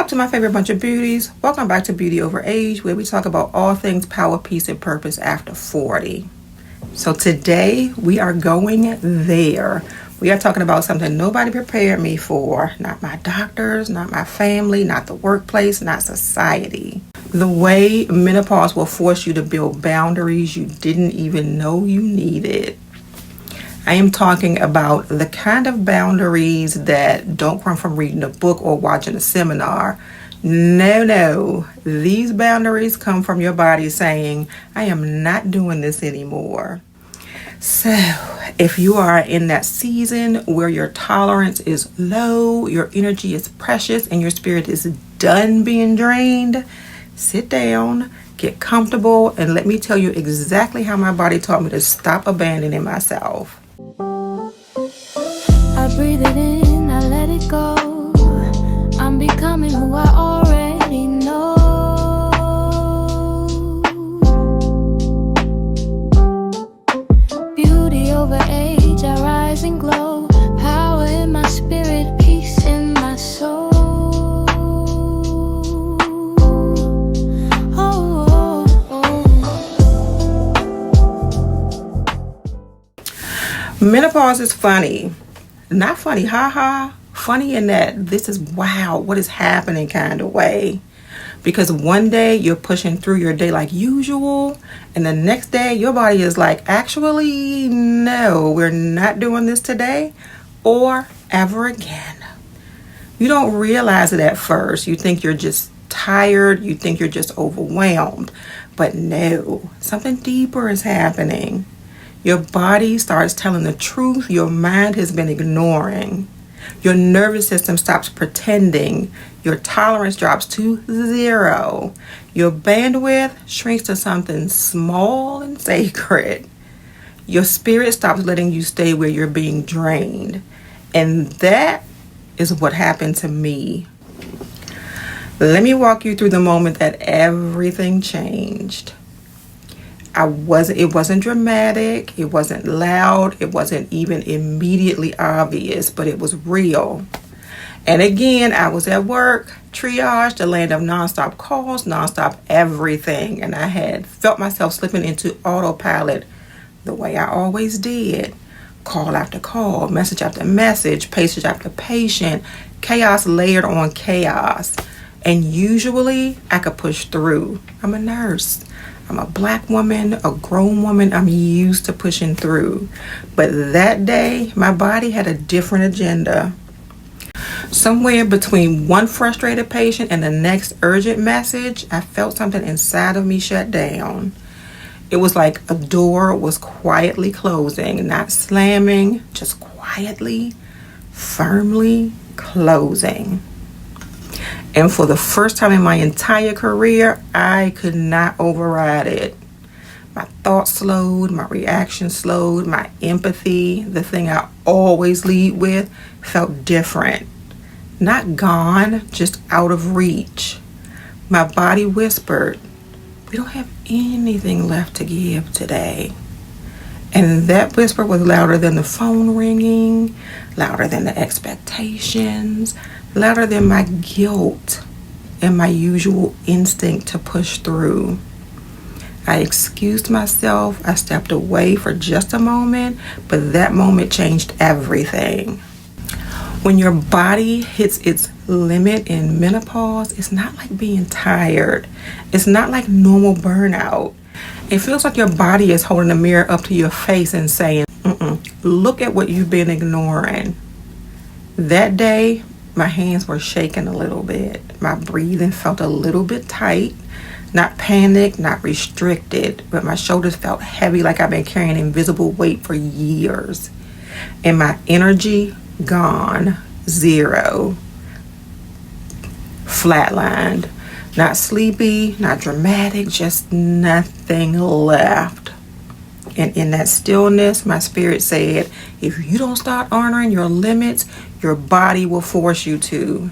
to my favorite bunch of beauties. Welcome back to Beauty Over Age, where we talk about all things power, peace, and purpose after 40. So today we are going there. We are talking about something nobody prepared me for. Not my doctors, not my family, not the workplace, not society. The way menopause will force you to build boundaries you didn't even know you needed. I am talking about the kind of boundaries that don't come from reading a book or watching a seminar. No. These boundaries come from your body saying, I am not doing this anymore. So, if you are in that season where your tolerance is low, your energy is precious, and your spirit is done being drained, sit down, get comfortable, and let me tell you exactly how my body taught me to stop abandoning myself. I breathe it in, I let it go. I'm becoming who I already know. Beauty over age, I rise and glow. Power in my spirit, peace in my soul. Menopause is funny. Not funny, haha. Funny in that this is wow, what is happening kind of way. Because one day you're pushing through your day like usual, and the next day your body is like, actually, no, we're not doing this today or ever again. You don't realize it at first. You think you're just tired. You think you're just overwhelmed. But no, something deeper is happening. Your body starts telling the truth your mind has been ignoring. Your nervous system stops pretending. Your tolerance drops to 0. Your bandwidth shrinks to something small and sacred. Your spirit stops letting you stay where you're being drained. And that is what happened to me. Let me walk you through the moment that everything changed. It wasn't dramatic, it wasn't loud, it wasn't even immediately obvious, but it was real. And again, I was at work, triage, the land of nonstop calls, nonstop everything, and I had felt myself slipping into autopilot the way I always did. Call after call, message after message, patient after patient, chaos layered on chaos. And usually I could push through. I'm a nurse. I'm a black woman, a grown woman. I'm used to pushing through. But that day, my body had a different agenda. Somewhere between one frustrated patient and the next urgent message, I felt something inside of me shut down. It was like a door was quietly closing, not slamming, just quietly, firmly closing. And for the first time in my entire career, I could not override it. My thoughts slowed, my reaction slowed, my empathy, the thing I always lead with, felt different. Not gone, just out of reach. My body whispered, we don't have anything left to give today. And that whisper was louder than the phone ringing, louder than the expectations, louder than my guilt and my usual instinct to push through. I excused myself. I stepped away for just a moment, but that moment changed everything. When your body hits its limit in menopause, it's not like being tired. It's not like normal burnout. It feels like your body is holding a mirror up to your face and saying, look at what you've been ignoring. That day, my hands were shaking a little bit. My breathing felt a little bit tight. Not panicked, not restricted, but my shoulders felt heavy like I've been carrying an invisible weight for years. And my energy gone, 0. Flatlined. Not sleepy, not dramatic, just nothing left. And in that stillness, my spirit said, if you don't start honoring your limits, your body will force you to.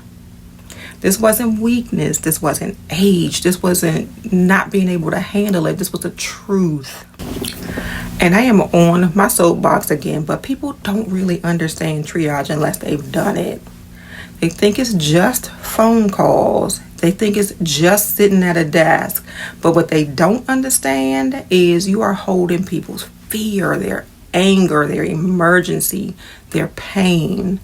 This wasn't weakness. This wasn't age. This wasn't not being able to handle it. This was the truth. And I am on my soapbox again, but people don't really understand triage unless they've done it. They think it's just phone calls. They think it's just sitting at a desk. But what they don't understand is you are holding people's fear, their anger, their emergency, their pain.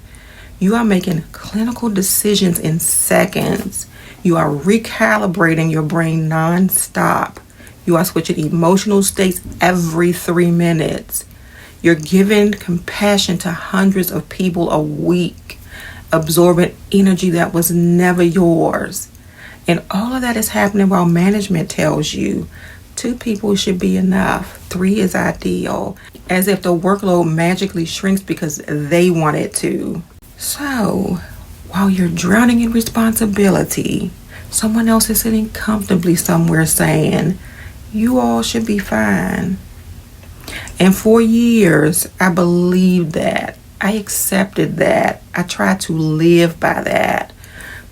You are making clinical decisions in seconds. You are recalibrating your brain nonstop. You are switching emotional states every 3 minutes. You're giving compassion to hundreds of people a week, absorbing energy that was never yours. And all of that is happening while management tells you 2 people should be enough. 3 is ideal. As if the workload magically shrinks because they want it to. So, while you're drowning in responsibility, someone else is sitting comfortably somewhere saying, you all should be fine. And for years, I believed that. I accepted that. I tried to live by that.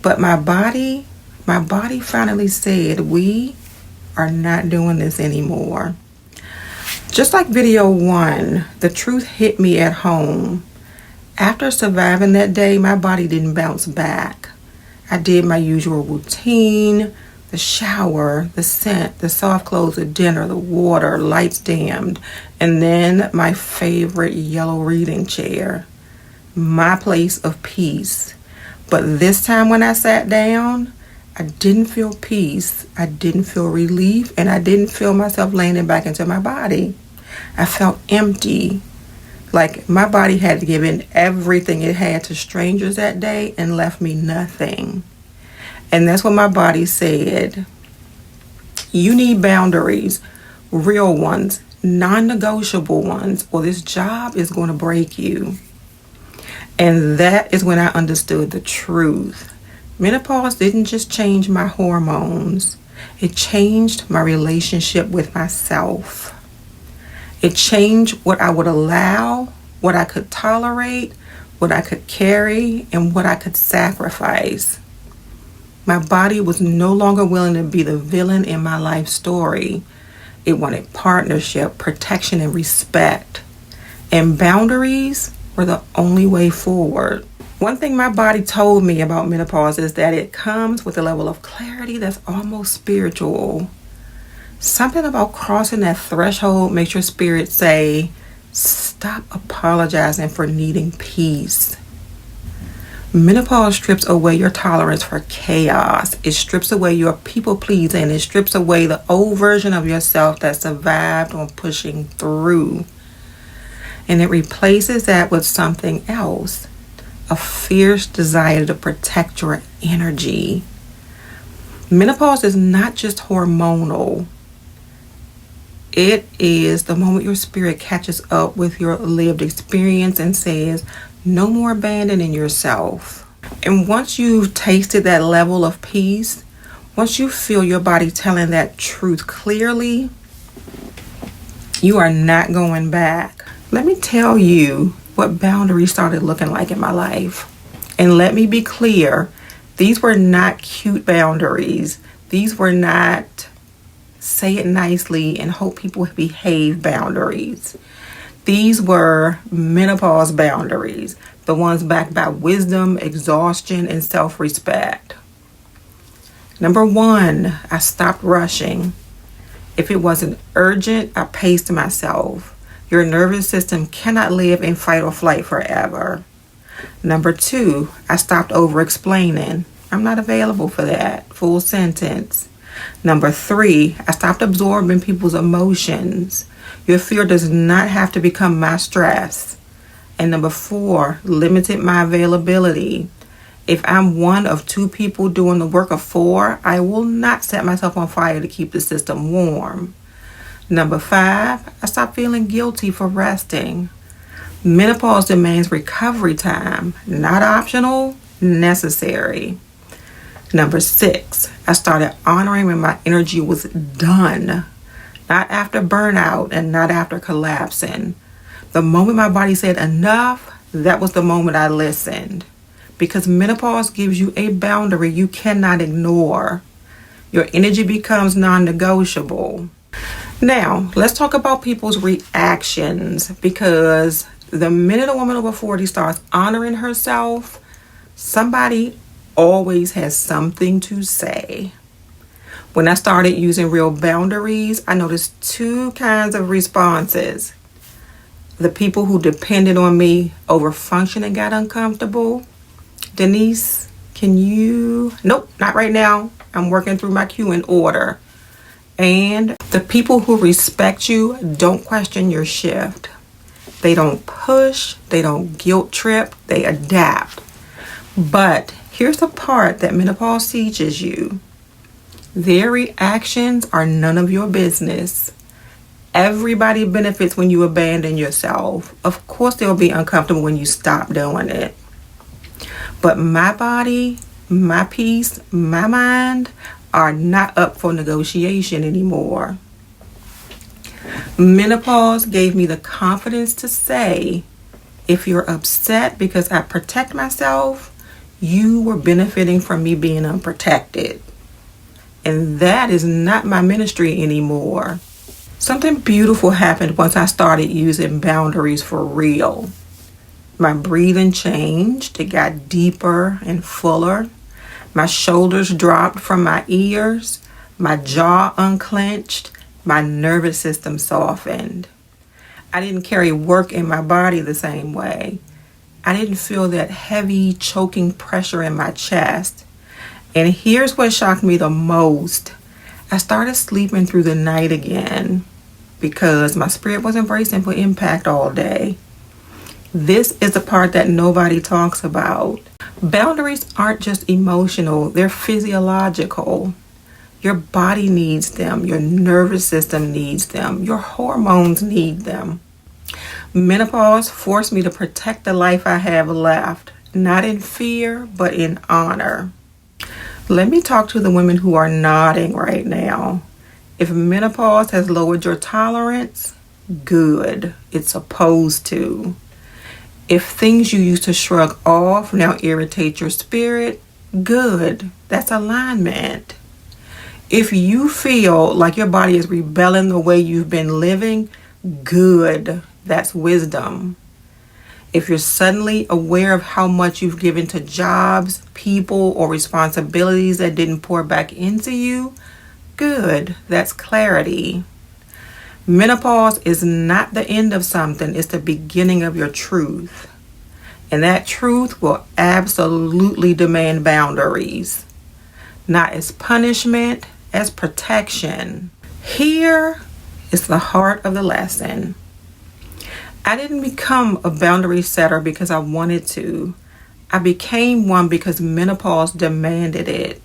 But my body finally said, we are not doing this anymore. Just like video 1, the truth hit me at home. After surviving that day, my body didn't bounce back. I did my usual routine, the shower, the scent, the soft clothes, the dinner, the water, lights dimmed, and then my favorite yellow reading chair, my place of peace. But this time when I sat down, I didn't feel peace, I didn't feel relief, and I didn't feel myself landing back into my body. I felt empty, like my body had given everything it had to strangers that day and left me nothing. And that's what my body said. You need boundaries, real ones, non-negotiable ones, or this job is going to break you. And that is when I understood the truth. Menopause didn't just change my hormones. It changed my relationship with myself. It changed what I would allow, what I could tolerate, what I could carry, and what I could sacrifice. My body was no longer willing to be the villain in my life story. It wanted partnership, protection, and respect. And boundaries were the only way forward. One thing my body told me about menopause is that it comes with a level of clarity that's almost spiritual. Something about crossing that threshold makes your spirit say, stop apologizing for needing peace. Menopause strips away your tolerance for chaos. It strips away your people pleasing. It strips away the old version of yourself that survived on pushing through. And it replaces that with something else. A fierce desire to protect your energy. Menopause is not just hormonal. It is the moment your spirit catches up with your lived experience and says, no more abandoning yourself. And once you've tasted that level of peace, once you feel your body telling that truth clearly, you are not going back. Let me tell you what boundaries started looking like in my life. And let me be clear, these were not cute boundaries. These were not say it nicely and hope people behave boundaries. These were menopause boundaries, the ones backed by wisdom, exhaustion, and self-respect. Number 1, I stopped rushing. If it wasn't urgent, I paced myself. Your nervous system cannot live in fight or flight forever. Number 2, I stopped over-explaining. I'm not available for that. Full sentence. Number 3, I stopped absorbing people's emotions. Your fear does not have to become my stress. And number 4, limited my availability. If I'm one of 2 people doing the work of 4, I will not set myself on fire to keep the system warm. Number 5, I stopped feeling guilty for resting. Menopause demands recovery time, not optional, necessary. Number 6, I started honoring when my energy was done. Not after burnout and not after collapsing. The moment my body said enough, that was the moment I listened. Because menopause gives you a boundary you cannot ignore. Your energy becomes non-negotiable. Now, let's talk about people's reactions, because the minute a woman over 40 starts honoring herself, Somebody always has something to say. When I started using real boundaries, I noticed two kinds of responses. The people who depended on me over functioning got uncomfortable. Denise, can you? Nope, not right now. I'm working through my queue in order. And the people who respect you don't question your shift. They don't push, they don't guilt trip, they adapt. But here's the part that menopause teaches you. Their reactions are none of your business. Everybody benefits when you abandon yourself. Of course, they'll be uncomfortable when you stop doing it. But my body, my peace, my mind are not up for negotiation anymore. Menopause gave me the confidence to say, if you're upset because I protect myself, you were benefiting from me being unprotected. And that is not my ministry anymore. Something beautiful happened once I started using boundaries for real. My breathing changed. It got deeper and fuller. My shoulders dropped from my ears. My jaw unclenched. My nervous system softened. I didn't carry work in my body the same way. I didn't feel that heavy, choking pressure in my chest. And here's what shocked me the most. I started sleeping through the night again because my spirit was embracing for impact all day. This is the part that nobody talks about. Boundaries aren't just emotional, they're physiological. Your body needs them, your nervous system needs them, your hormones need them. Menopause forced me to protect the life I have left, not in fear, but in honor. Let me talk to the women who are nodding right now. If menopause has lowered your tolerance, good. It's supposed to. If things you used to shrug off now irritate your spirit, good. That's alignment. If you feel like your body is rebelling the way you've been living, good. That's wisdom. If you're suddenly aware of how much you've given to jobs, people, or responsibilities that didn't pour back into you, good. That's clarity. Menopause is not the end of something, it's the beginning of your truth. And that truth will absolutely demand boundaries. Not as punishment, as protection. Here is the heart of the lesson. I didn't become a boundary setter because I wanted to. I became one because menopause demanded it.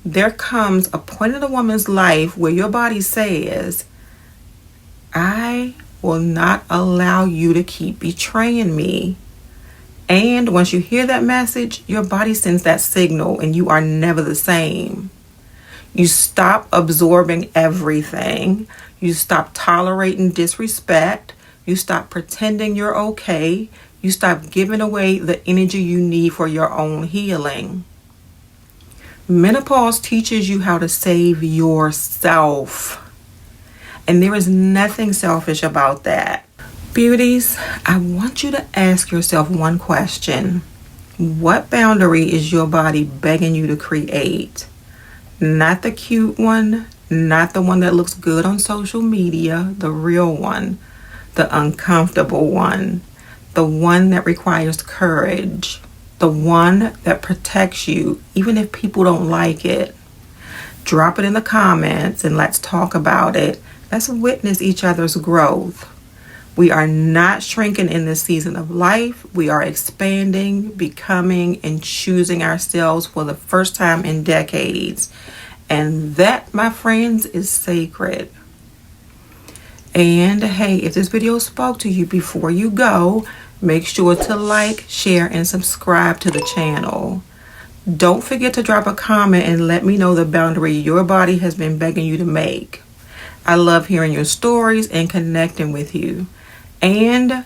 There comes a point in a woman's life where your body says, I will not allow you to keep betraying me. And once you hear that message, your body sends that signal and you are never the same. You stop absorbing everything. You stop tolerating disrespect. You stop pretending you're okay. You stop giving away the energy you need for your own healing. Menopause teaches you how to save yourself. And there is nothing selfish about that. Beauties, I want you to ask yourself one question. What boundary is your body begging you to create? Not the cute one, not the one that looks good on social media, the real one, the uncomfortable one, the one that requires courage, the one that protects you, even if people don't like it. Drop it in the comments and let's talk about it. Let's witness each other's growth. We are not shrinking in this season of life. We are expanding, becoming, and choosing ourselves for the first time in decades. And that, my friends, is sacred. And hey, if this video spoke to you before you go, make sure to like, share, and subscribe to the channel. Don't forget to drop a comment and let me know the boundary your body has been begging you to make. I love hearing your stories and connecting with you. And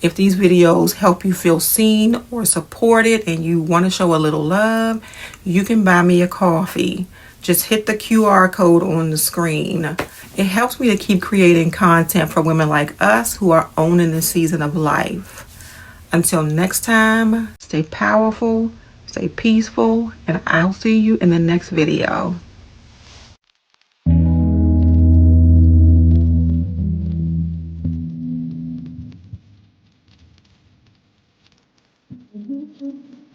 if these videos help you feel seen or supported and you want to show a little love, you can buy me a coffee. Just hit the QR code on the screen. It helps me to keep creating content for women like us who are owning this season of life. Until next time, stay powerful, stay peaceful, and I'll see you in the next video.